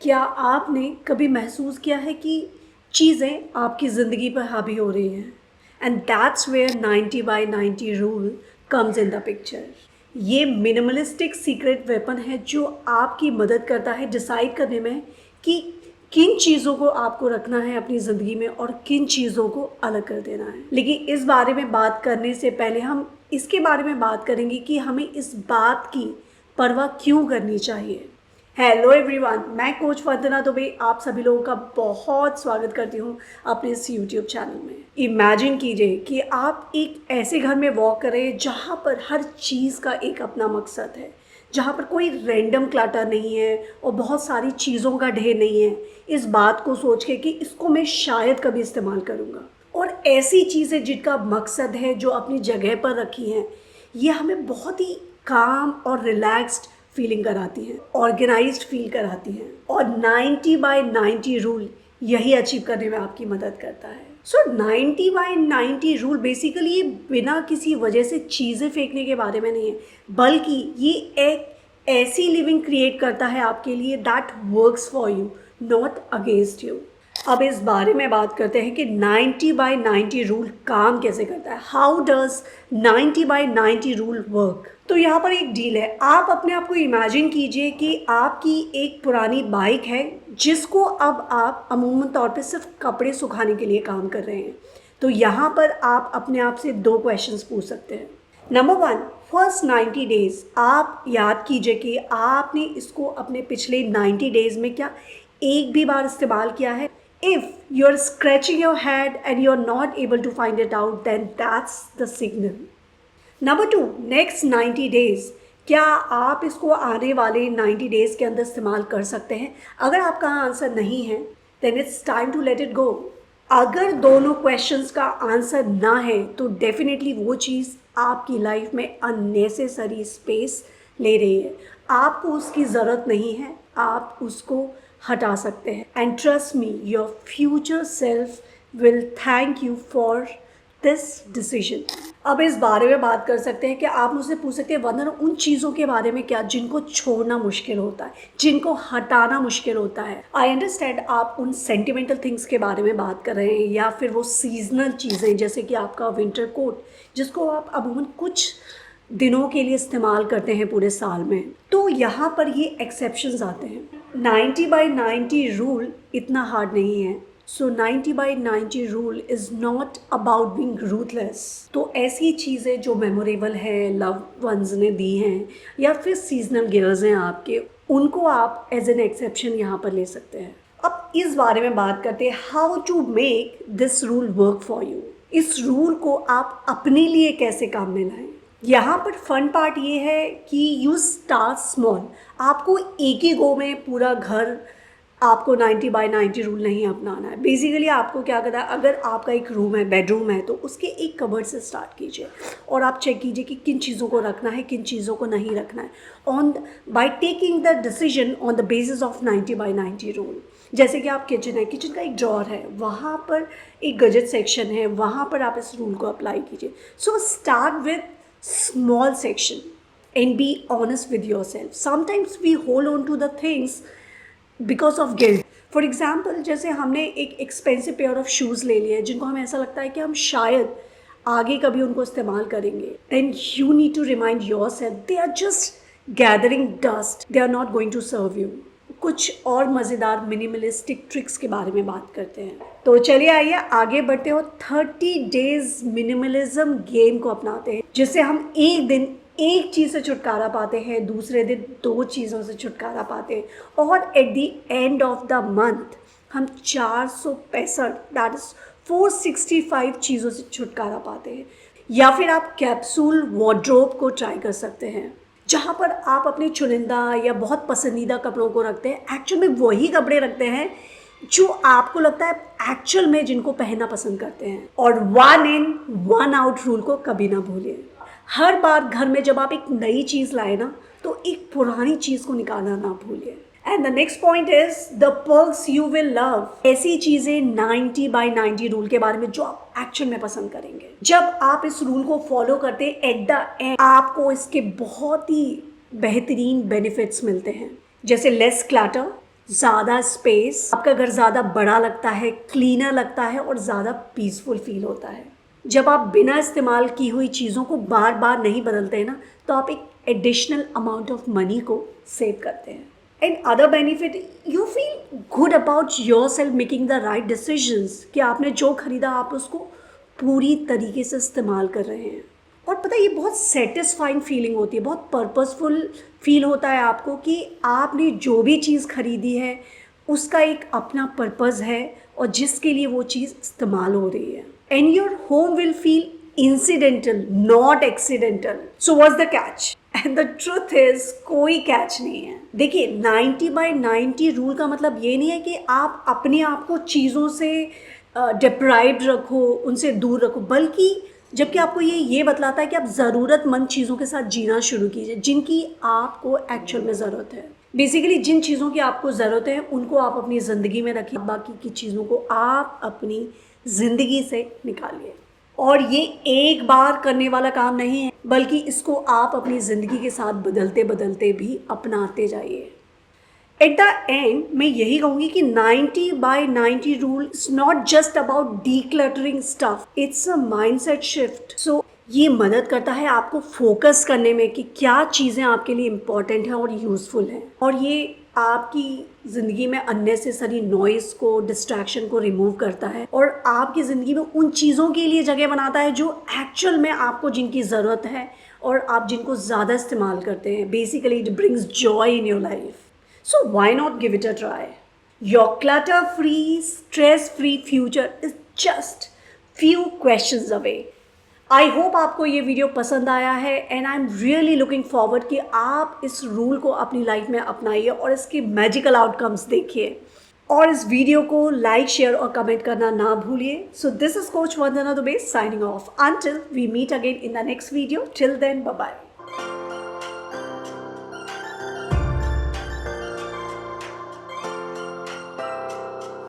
क्या आपने कभी महसूस किया है कि चीज़ें आपकी ज़िंदगी पर हावी हो रही हैं and that's where 90/90 rule comes in the picture. ये मिनिमलिस्टिक सीक्रेट वेपन है जो आपकी मदद करता है डिसाइड करने में कि किन चीज़ों को आपको रखना है अपनी ज़िंदगी में और किन चीज़ों को अलग कर देना है। लेकिन इस बारे में बात करने से पहले हम इसके बारे में बात करेंगे कि हमें इस बात की परवाह क्यों करनी चाहिए। हेलो एवरीवन, मैं कोच वंदना दुबे आप सभी लोगों का बहुत स्वागत करती हूँ अपने इस यूट्यूब चैनल में। इमेजिन कीजिए कि आप एक ऐसे घर में वॉक करें जहाँ पर हर चीज़ का एक अपना मकसद है, जहाँ पर कोई रैंडम क्लटर नहीं है और बहुत सारी चीज़ों का ढेर नहीं है। इस बात को सोच के कि इसको मैं शायद कभी इस्तेमाल करूँगा, और ऐसी चीज़ें जिनका मकसद है जो अपनी जगह पर रखी हैं, ये हमें बहुत ही काम और रिलैक्स्ड फीलिंग कराती हैं, ऑर्गेनाइज्ड फील कराती हैं, और 90/90 रूल यही अचीव करने में आपकी मदद करता है। सो 90/90 रूल बेसिकली ये बिना किसी वजह से चीज़ें फेंकने के बारे में नहीं है, बल्कि ये एक ऐसी लिविंग क्रिएट करता है आपके लिए that works for you, not against you. अब इस बारे में बात करते हैं कि 90/90 रूल काम कैसे करता है। How does 90/90 rule work? तो यहाँ पर एक डील है। आप अपने आप को इमेजिन कीजिए कि आपकी एक पुरानी बाइक है जिसको अब आप अमूमन तौर पे सिर्फ कपड़े सुखाने के लिए काम कर रहे हैं। तो यहाँ पर आप अपने आप से 2 क्वेश्चंस पूछ सकते हैं। नंबर 1, फर्स्ट 90 डेज आप याद कीजिए कि आपने इसको अपने पिछले 90 डेज में क्या एक भी बार इस्तेमाल किया है। If you're scratching your head and you're not able to find it out, then that's the signal. Number 2, next 90 days, क्या आप इसको आने वाले 90 डेज़ के अंदर इस्तेमाल कर सकते हैं? अगर आपका आंसर नहीं है, then it's time to let it go. अगर दोनों क्वेश्चंस का आंसर ना है तो डेफिनेटली वो चीज़ आपकी लाइफ में अननेसेसरी स्पेस ले रही है। आपको उसकी ज़रूरत नहीं है, आप उसको हटा सकते हैं। And trust me, your future self will thank you for this decision. अब इस बारे में बात कर सकते हैं कि आप मुझसे पूछ सकते हैं वंदना उन चीज़ों के बारे में क्या जिनको छोड़ना मुश्किल होता है, जिनको हटाना मुश्किल होता है। आई अंडरस्टैंड आप उन सेंटिमेंटल थिंग्स के बारे में बात कर रहे हैं, या फिर वो सीजनल चीज़ें जैसे कि आपका विंटर कोट जिसको आप अमूमन कुछ दिनों के लिए इस्तेमाल करते हैं पूरे साल में। तो यहाँ पर ये एक्सेप्शंस आते हैं। 90/90 रूल इतना हार्ड नहीं है। सो 90/90 rule is not about being ruthless. तो ऐसी चीज़ें जो मेमोरेबल है, लव वंस ने दी हैं, या फिर सीजनल गियर्स हैं आपके, उनको आप एज एन एक्सेप्शन यहाँ पर ले सकते हैं। अब इस बारे में बात करते हैं how to make this rule work for you. इस रूल को आप अपने लिए कैसे काम में लाएं। यहाँ पर फन पार्ट ये है कि यू स्टार्ट स्मॉल। आपको एक ही गो में पूरा घर आपको 90/90 रूल नहीं अपनाना है। बेसिकली आपको क्या करना है, अगर आपका एक रूम है, बेडरूम है, तो उसके एक कबर्ड से स्टार्ट कीजिए और आप चेक कीजिए कि किन चीज़ों को रखना है, किन चीज़ों को नहीं रखना है, by taking the decision on the basis of 90/90 rule. जैसे कि आप किचन है, किचन का एक ड्रॉर है, वहाँ पर एक गजेट सेक्शन है, वहाँ पर आप इस रूल को अप्लाई कीजिए। So start with small section and be honest with yourself. Sometimes we hold on to the things because of guilt. For example, जैसे हमने एक expensive pair of shoes ले लिए जिनको हमें ऐसा लगता है कि हम शायद आगे कभी उनको इस्तेमाल करेंगे, then you need to remind yourself they are just gathering dust, they are not going to serve you. कुछ और मज़ेदार मिनिमलिस्टिक ट्रिक्स के बारे में बात करते हैं। तो चलिए आइए आगे बढ़ते हो। 30 डेज मिनिमलिज्म गेम को अपनाते हैं, जिससे हम एक दिन एक चीज़ से छुटकारा पाते हैं, दूसरे दिन 2 चीज़ों से छुटकारा पाते हैं, और at the end of the month हम 465 दैट इज़ 465 चीज़ों से छुटकारा पाते हैं। या फिर आप कैप्सूल वार्डरोब को ट्राई कर सकते हैं, जहाँ पर आप अपने चुनिंदा या बहुत पसंदीदा कपड़ों को रखते हैं। एक्चुअल में वही कपड़े रखते हैं जो आपको लगता है एक्चुअल में जिनको पहनना पसंद करते हैं। और 1 in 1 out रूल को कभी ना भूलिए। हर बार घर में जब आप एक नई चीज़ लाए ना, तो एक पुरानी चीज़ को निकालना ना भूलिए। And the next point is the perks you will love. ऐसी चीज़ें 90/90 रूल के बारे में जो आप एक्चुअल में पसंद करेंगे। जब आप इस रूल को फॉलो करते हैं, एट द एंड आपको इसके बहुत ही बेहतरीन बेनिफिट्स मिलते हैं, जैसे लेस क्लटर, ज़्यादा स्पेस, आपका घर ज़्यादा बड़ा लगता है, क्लीनर लगता है और ज़्यादा पीसफुल फील होता है। जब आप बिना इस्तेमाल की हुई चीज़ों को बार बार नहीं बदलते हैं ना, तो आप एक एडिशनल अमाउंट ऑफ मनी को सेव करते हैं। And other benefit, you feel good about your self making the right decisions, कि आपने जो खरीदा आप उसको पूरी तरीके से इस्तेमाल कर रहे हैं। और पता है, ये बहुत सेटिस्फाइंग फीलिंग होती है, बहुत पर्पसफुल फील होता है आपको कि आपने जो भी चीज़ खरीदी है उसका एक अपना पर्पज़ है और जिसके लिए वो चीज़ इस्तेमाल हो रही है। And your home will feel incidental, not accidental. So what's the catch? And the truth is, कोई कैच नहीं है। देखिए, 90/90 रूल का मतलब ये नहीं है कि आप अपने आप को चीज़ों से डिप्राइव्ड रखो, उनसे दूर रखो, बल्कि जबकि आपको ये बतलाता है कि आप ज़रूरतमंद चीज़ों के साथ जीना शुरू कीजिए जिनकी आपको एक्चुअल में ज़रूरत है। बेसिकली जिन चीज़ों की आपको ज़रूरत है उनको आप अपनी ज़िंदगी में रखिए, बाकी की चीज़ों को आप अपनी ज़िंदगी से निकालिए। और ये एक बार करने वाला काम नहीं है, बल्कि इसको आप अपनी ज़िंदगी के साथ बदलते बदलते भी अपनाते जाइए। एट द एंड मैं यही कहूँगी कि 90/90 rule is not just about decluttering stuff, it's a mindset shift. So ये मदद करता है आपको फोकस करने में कि क्या चीज़ें आपके लिए इम्पॉर्टेंट हैं और यूज़फुल हैं, और ये आपकी ज़िंदगी में अननेसेसरी नॉइज़ को, डिस्ट्रैक्शन को रिमूव करता है और आपकी ज़िंदगी में उन चीज़ों के लिए जगह बनाता है जो एक्चुअल में आपको, जिनकी ज़रूरत है और आप जिनको ज़्यादा इस्तेमाल करते हैं। Basically it brings joy in your life. So why not give it a try? Your clutter-free, stress-free future is just few questions away. I hope आपको ये वीडियो पसंद आया है and I am really looking forward कि आप इस rule को अपनी लाइफ में अपनाइए और इसके मैजिकल आउटकम्स देखिए। और इस वीडियो को लाइक, शेयर और कमेंट करना ना भूलिए। So this is coach Vandana Dubey signing off. Until we meet again in the next video, till then bye bye.